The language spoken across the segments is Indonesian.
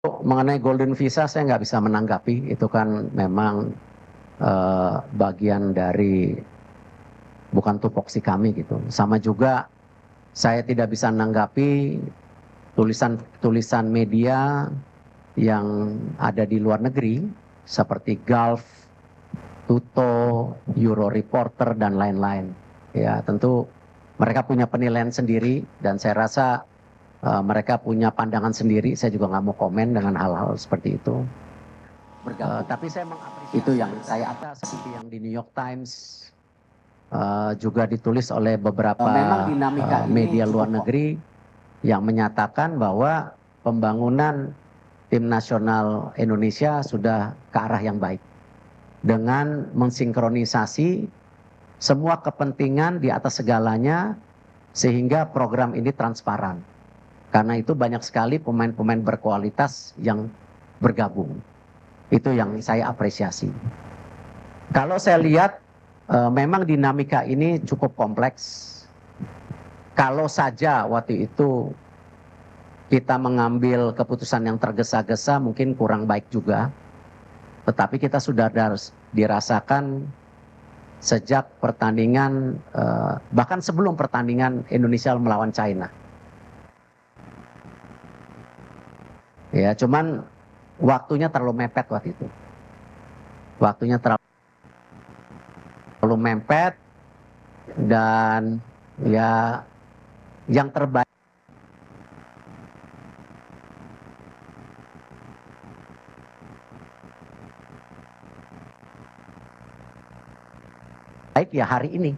Mengenai Golden Visa saya nggak bisa menanggapi, itu kan memang bagian dari bukan tupoksi kami gitu. Sama juga saya tidak bisa menanggapi tulisan media yang ada di luar negeri seperti Gulf, Tuto, Euro Reporter dan lain-lain. Ya tentu mereka punya penilaian sendiri dan saya rasa mereka punya pandangan sendiri. Saya juga nggak mau komen dengan hal-hal seperti itu. Tapi saya mengapresiasi itu yang saya atas seperti yang di New York Times juga ditulis oleh beberapa media luar negeri yang menyatakan bahwa pembangunan tim nasional Indonesia sudah ke arah yang baik dengan mensinkronisasi semua kepentingan di atas segalanya sehingga program ini transparan. Karena itu banyak sekali pemain-pemain berkualitas yang bergabung. Itu yang saya apresiasi. Kalau saya lihat memang dinamika ini cukup kompleks. Kalau saja waktu itu kita mengambil keputusan yang tergesa-gesa mungkin kurang baik juga. Tetapi kita sudah dirasakan sejak pertandingan, bahkan sebelum pertandingan Indonesia melawan China. Ya, cuman waktunya terlalu mepet waktu itu. Waktunya terlalu mepet dan ya yang terbaik ya hari ini.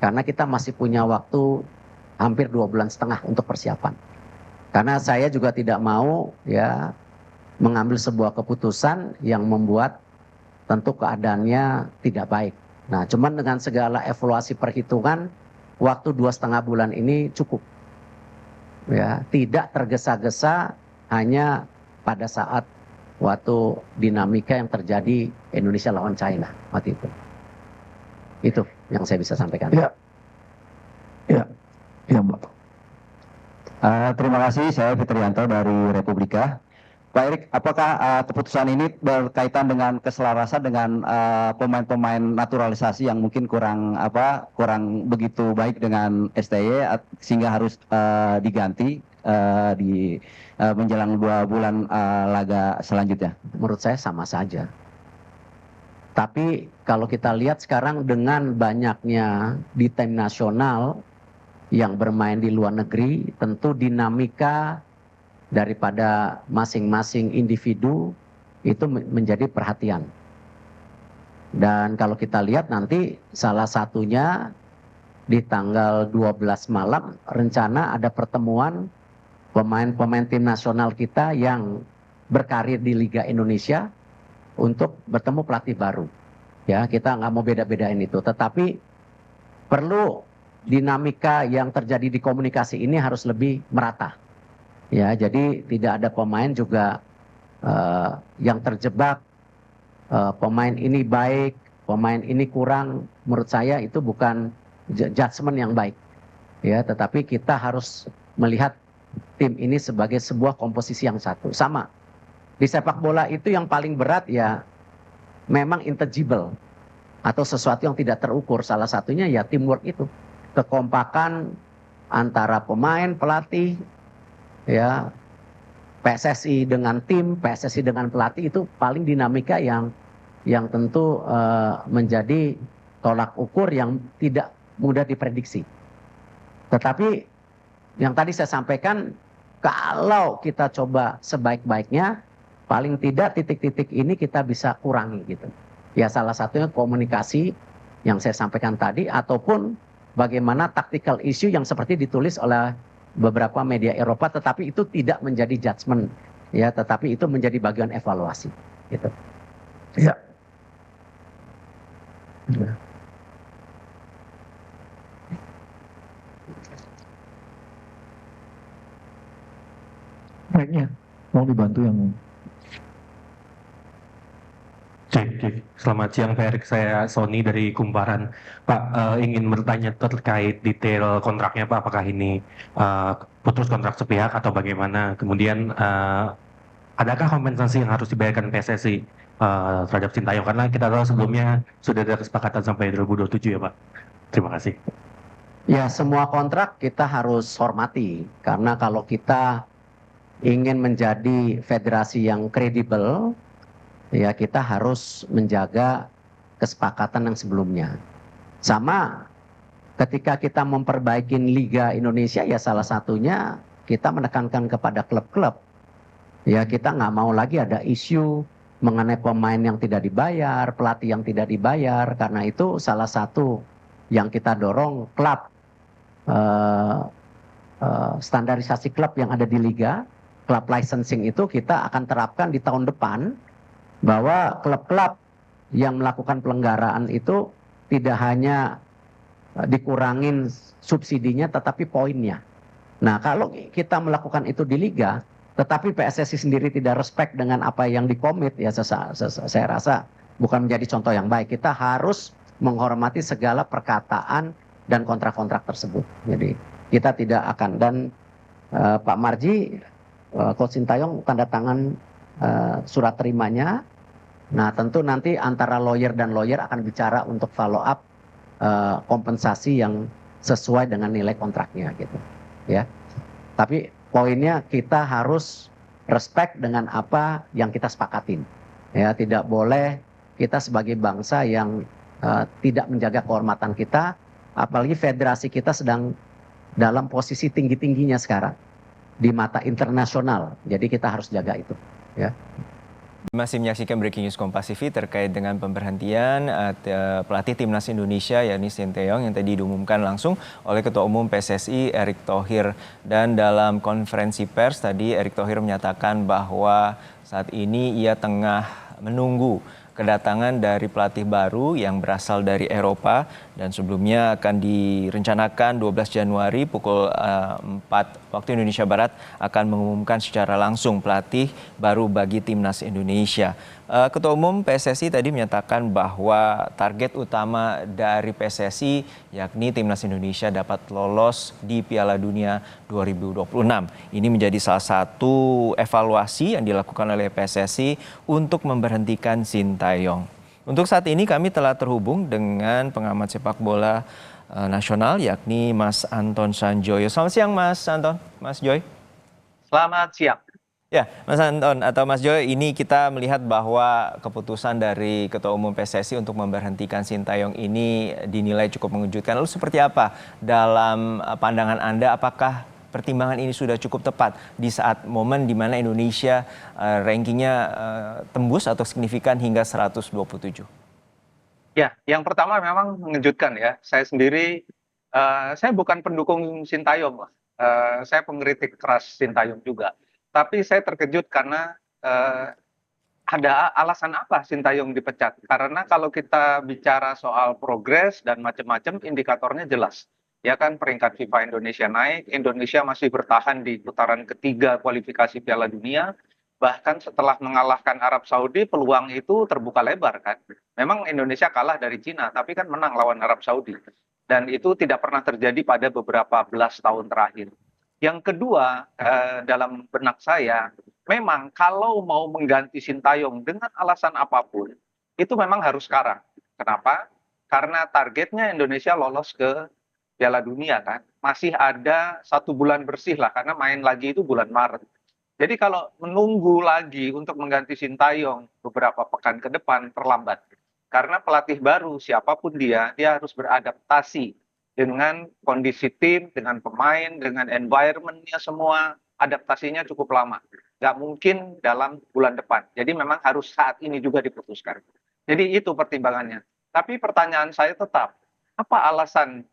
Karena kita masih punya waktu hampir 2,5 bulan untuk persiapan. Karena saya juga tidak mau ya mengambil sebuah keputusan yang membuat tentu keadaannya tidak baik. Nah, cuman dengan segala evaluasi perhitungan, waktu 2,5 bulan ini cukup. Ya, tidak tergesa-gesa hanya pada saat waktu dinamika yang terjadi Indonesia lawan China waktu itu. Itu yang saya bisa sampaikan. Ya, Mbak. Terima kasih, saya Fitrianto dari Republika. Pak Erik, apakah keputusan ini berkaitan dengan keselarasan dengan pemain-pemain naturalisasi yang mungkin kurang begitu baik dengan STY sehingga harus diganti di menjelang 2 bulan laga selanjutnya? Menurut saya sama saja. Tapi kalau kita lihat sekarang dengan banyaknya di tim nasional yang bermain di luar negeri, tentu dinamika daripada masing-masing individu itu menjadi perhatian. Dan kalau kita lihat nanti salah satunya di tanggal 12 malam rencana ada pertemuan pemain-pemain tim nasional kita yang berkarir di Liga Indonesia untuk bertemu pelatih baru. Ya, kita nggak mau beda-bedain itu, tetapi perlu dinamika yang terjadi di komunikasi ini harus lebih merata. Ya, jadi tidak ada pemain juga yang terjebak pemain ini baik, pemain ini kurang. Menurut saya itu bukan judgement yang baik. Ya, tetapi kita harus melihat tim ini sebagai sebuah komposisi yang satu. Sama. Di sepak bola itu yang paling berat ya memang intangible atau sesuatu yang tidak terukur. Salah satunya ya teamwork itu. Kekompakan antara pemain, pelatih, ya PSSI dengan tim, PSSI dengan pelatih itu paling dinamika yang tentu menjadi tolak ukur yang tidak mudah diprediksi. Tetapi yang tadi saya sampaikan, kalau kita coba sebaik-baiknya, paling tidak titik-titik ini kita bisa kurangi gitu. Ya salah satunya komunikasi yang saya sampaikan tadi, ataupun bagaimana tactical issue yang seperti ditulis oleh beberapa media Eropa, tetapi itu tidak menjadi judgement, ya, tetapi itu menjadi bagian evaluasi, gitu. Ya. Baiknya, mau dibantu yang Cek. Selamat siang Pak Erik, saya Sony dari Kumparan. Pak, ingin bertanya terkait detail kontraknya Pak, apakah ini putus kontrak sepihak atau bagaimana? Kemudian adakah kompensasi yang harus dibayarkan PSSI terhadap Sintayong? Karena kita tahu sebelumnya sudah ada kesepakatan sampai 2027 ya Pak. Terima kasih. Ya, semua kontrak kita harus hormati, karena kalau kita ingin menjadi federasi yang kredibel, ya kita harus menjaga kesepakatan yang sebelumnya. Sama ketika kita memperbaiki Liga Indonesia, ya salah satunya kita menekankan kepada klub-klub. Ya kita nggak mau lagi ada isu mengenai pemain yang tidak dibayar, pelatih yang tidak dibayar, karena itu salah satu yang kita dorong klub. Standarisasi klub yang ada di liga, klub licensing itu kita akan terapkan di tahun depan, bahwa klub-klub yang melakukan pelanggaran itu tidak hanya dikurangin subsidinya tetapi poinnya. Nah, kalau kita melakukan itu di liga tetapi PSSI sendiri tidak respect dengan apa yang dikomit, ya saya rasa bukan menjadi contoh yang baik. Kita harus menghormati segala perkataan dan kontrak-kontrak tersebut. Jadi kita tidak akan, dan Pak Marji, Coach Sintayong tanda tangan surat terimanya. Nah tentu nanti antara lawyer dan lawyer akan bicara untuk follow up kompensasi yang sesuai dengan nilai kontraknya gitu ya. Tapi poinnya kita harus respect dengan apa yang kita sepakatin ya. Tidak boleh kita sebagai bangsa yang tidak menjaga kehormatan kita, apalagi federasi kita sedang dalam posisi tinggi-tingginya sekarang di mata internasional. Jadi kita harus jaga itu ya. Masih menyaksikan Breaking News Kompas TV terkait dengan pemberhentian pelatih Timnas Indonesia yakni Sintayong yang tadi diumumkan langsung oleh Ketua Umum PSSI Erick Thohir. Dan dalam konferensi pers tadi Erick Thohir menyatakan bahwa saat ini ia tengah menunggu kedatangan dari pelatih baru yang berasal dari Eropa, dan sebelumnya akan direncanakan 12 Januari pukul 4 waktu Indonesia Barat akan mengumumkan secara langsung pelatih baru bagi Timnas Indonesia. Ketua Umum PSSI tadi menyatakan bahwa target utama dari PSSI yakni Timnas Indonesia dapat lolos di Piala Dunia 2026. Ini menjadi salah satu evaluasi yang dilakukan oleh PSSI untuk memberhentikan Sintayong. Untuk saat ini kami telah terhubung dengan pengamat sepak bola nasional yakni Mas Anton Sanjoyo. Selamat siang Mas Anton, Mas Joy. Selamat siang. Ya, Mas Anton atau Mas Joy, ini kita melihat bahwa keputusan dari Ketua Umum PSSI untuk memberhentikan Sintayong ini dinilai cukup mengejutkan. Lalu seperti apa dalam pandangan Anda, apakah pertimbangan ini sudah cukup tepat di saat momen di mana Indonesia rankingnya tembus atau signifikan hingga 127? Ya, yang pertama memang mengejutkan ya. Saya sendiri, saya bukan pendukung Sintayong, saya pengkritik keras Sintayong juga. Tapi saya terkejut karena ada alasan apa Sintayong dipecat. Karena kalau kita bicara soal progres dan macam-macam, indikatornya jelas. Ya kan, peringkat FIFA Indonesia naik, Indonesia masih bertahan di putaran ketiga kualifikasi Piala Dunia. Bahkan setelah mengalahkan Arab Saudi, peluang itu terbuka lebar kan. Memang Indonesia kalah dari Cina, tapi kan menang lawan Arab Saudi. Dan itu tidak pernah terjadi pada beberapa belas tahun terakhir. Yang kedua, dalam benak saya, memang kalau mau mengganti Sintayong dengan alasan apapun, itu memang harus sekarang. Kenapa? Karena targetnya Indonesia lolos ke Piala Dunia kan. Masih ada 1 bulan bersih lah, karena main lagi itu bulan Maret. Jadi kalau menunggu lagi untuk mengganti Sintayong beberapa pekan ke depan, terlambat. Karena pelatih baru, siapapun dia harus beradaptasi dengan kondisi tim, dengan pemain, dengan environment-nya semua, adaptasinya cukup lama. Nggak mungkin dalam bulan depan. Jadi memang harus saat ini juga diputuskan. Jadi itu pertimbangannya. Tapi pertanyaan saya tetap, apa alasan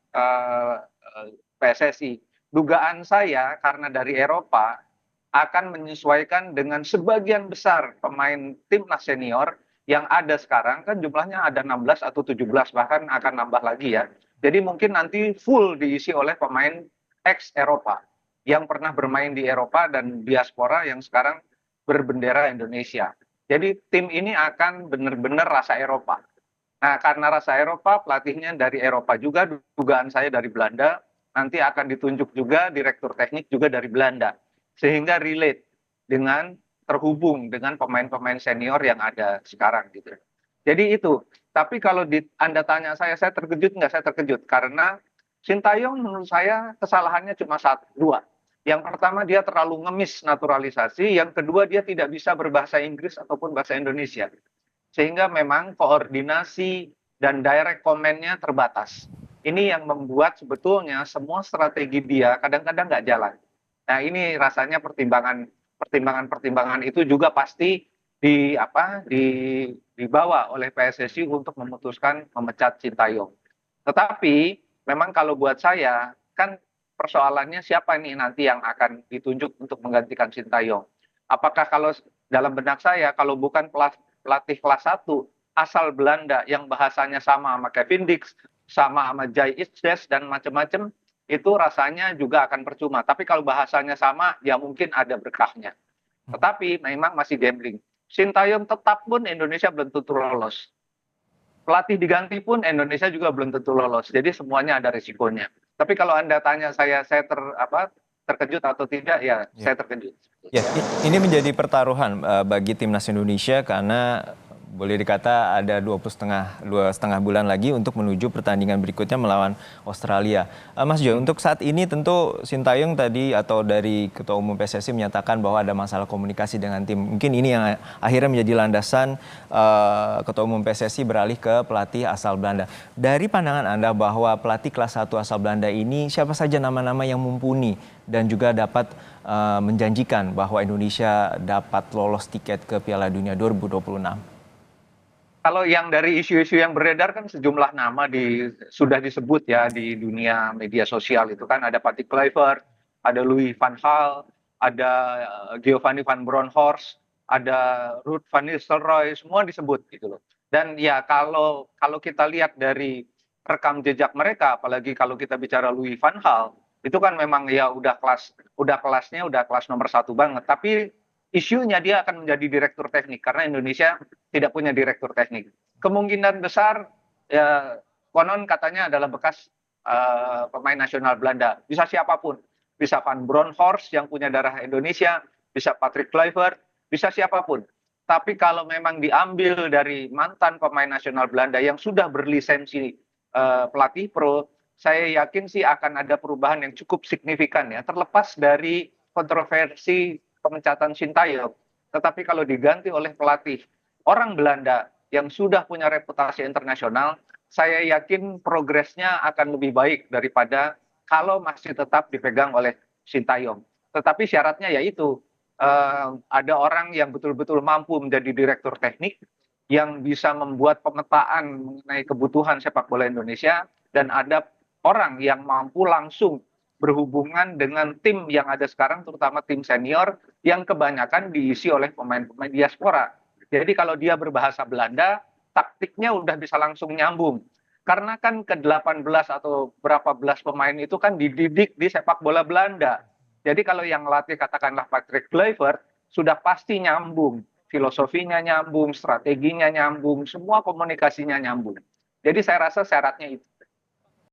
PSSI? Dugaan saya karena dari Eropa akan menyesuaikan dengan sebagian besar pemain timnas senior yang ada sekarang, kan jumlahnya ada 16 atau 17, bahkan akan nambah lagi ya. Jadi mungkin nanti full diisi oleh pemain ex-Eropa yang pernah bermain di Eropa dan diaspora yang sekarang berbendera Indonesia. Jadi tim ini akan benar-benar rasa Eropa. Nah, karena rasa Eropa, pelatihnya dari Eropa juga, dugaan saya dari Belanda, nanti akan ditunjuk juga direktur teknik juga dari Belanda. Sehingga relate dengan terhubung dengan pemain-pemain senior yang ada sekarang gitu. Jadi itu. Tapi kalau Anda tanya saya terkejut nggak? Saya terkejut karena Sintayong menurut saya kesalahannya cuma dua. Yang pertama dia terlalu ngemis naturalisasi, yang kedua dia tidak bisa berbahasa Inggris ataupun bahasa Indonesia. Sehingga memang koordinasi dan direct comment-nya terbatas. Ini yang membuat sebetulnya semua strategi dia kadang-kadang nggak jalan. Nah ini rasanya pertimbangan itu juga pasti dibawa oleh PSSI untuk memutuskan memecat Sintayong. Tetapi memang kalau buat saya kan persoalannya siapa nih nanti yang akan ditunjuk untuk menggantikan Sintayong. Apakah kalau dalam benak saya kalau bukan pelatih kelas 1 asal Belanda yang bahasanya sama Kevin Dix, sama Jay Itzes dan macam-macam, itu rasanya juga akan percuma. Tapi kalau bahasanya sama, ya mungkin ada berkahnya. Tetapi memang masih gambling. Sintayong tetap pun Indonesia belum tentu lolos. Pelatih diganti pun Indonesia juga belum tentu lolos. Jadi semuanya ada risikonya. Tapi kalau Anda tanya saya terkejut atau tidak, ya saya terkejut. Ya, ini menjadi pertaruhan bagi timnas Indonesia karena boleh dikata ada 2,5 bulan lagi untuk menuju pertandingan berikutnya melawan Australia. Mas Jo, untuk saat ini tentu Sintayong tadi atau dari Ketua Umum PSSI menyatakan bahwa ada masalah komunikasi dengan tim. Mungkin ini yang akhirnya menjadi landasan Ketua Umum PSSI beralih ke pelatih asal Belanda. Dari pandangan Anda bahwa pelatih kelas 1 asal Belanda ini siapa saja nama-nama yang mumpuni dan juga dapat menjanjikan bahwa Indonesia dapat lolos tiket ke Piala Dunia 2026? Kalau yang dari isu-isu yang beredar kan sejumlah nama sudah disebut ya di dunia media sosial itu kan ada Patrick Kluivert, ada Louis van Gaal, ada Giovanni van Bronckhorst, ada Ruud van Nistelrooy, semua disebut gitu loh. Dan ya kalau kita lihat dari rekam jejak mereka, apalagi kalau kita bicara Louis van Gaal, itu kan memang ya udah kelas nomor 1 banget. Tapi isunya dia akan menjadi direktur teknik karena Indonesia tidak punya direktur teknik. Kemungkinan besar ya konon katanya adalah bekas pemain nasional Belanda. Bisa siapapun. Bisa Van Bronckhorst yang punya darah Indonesia, bisa Patrick Kluivert, bisa siapapun. Tapi kalau memang diambil dari mantan pemain nasional Belanda yang sudah berlisensi pelatih pro, saya yakin sih akan ada perubahan yang cukup signifikan ya. Terlepas dari kontroversi pemecatan Sintayong, tetapi kalau diganti oleh pelatih orang Belanda yang sudah punya reputasi internasional, saya yakin progresnya akan lebih baik daripada kalau masih tetap dipegang oleh Sintayong. Tetapi syaratnya yaitu ada orang yang betul-betul mampu menjadi direktur teknik, yang bisa membuat pemetaan mengenai kebutuhan sepak bola Indonesia, dan ada orang yang mampu langsung berhubungan dengan tim yang ada sekarang, terutama tim senior yang kebanyakan diisi oleh pemain-pemain diaspora. Jadi kalau dia berbahasa Belanda, taktiknya udah bisa langsung nyambung. Karena kan ke-18 atau berapa belas pemain itu kan dididik di sepak bola Belanda. Jadi kalau yang latih katakanlah Patrick Kluivert, sudah pasti nyambung. Filosofinya nyambung, strateginya nyambung, semua komunikasinya nyambung. Jadi saya rasa syaratnya itu.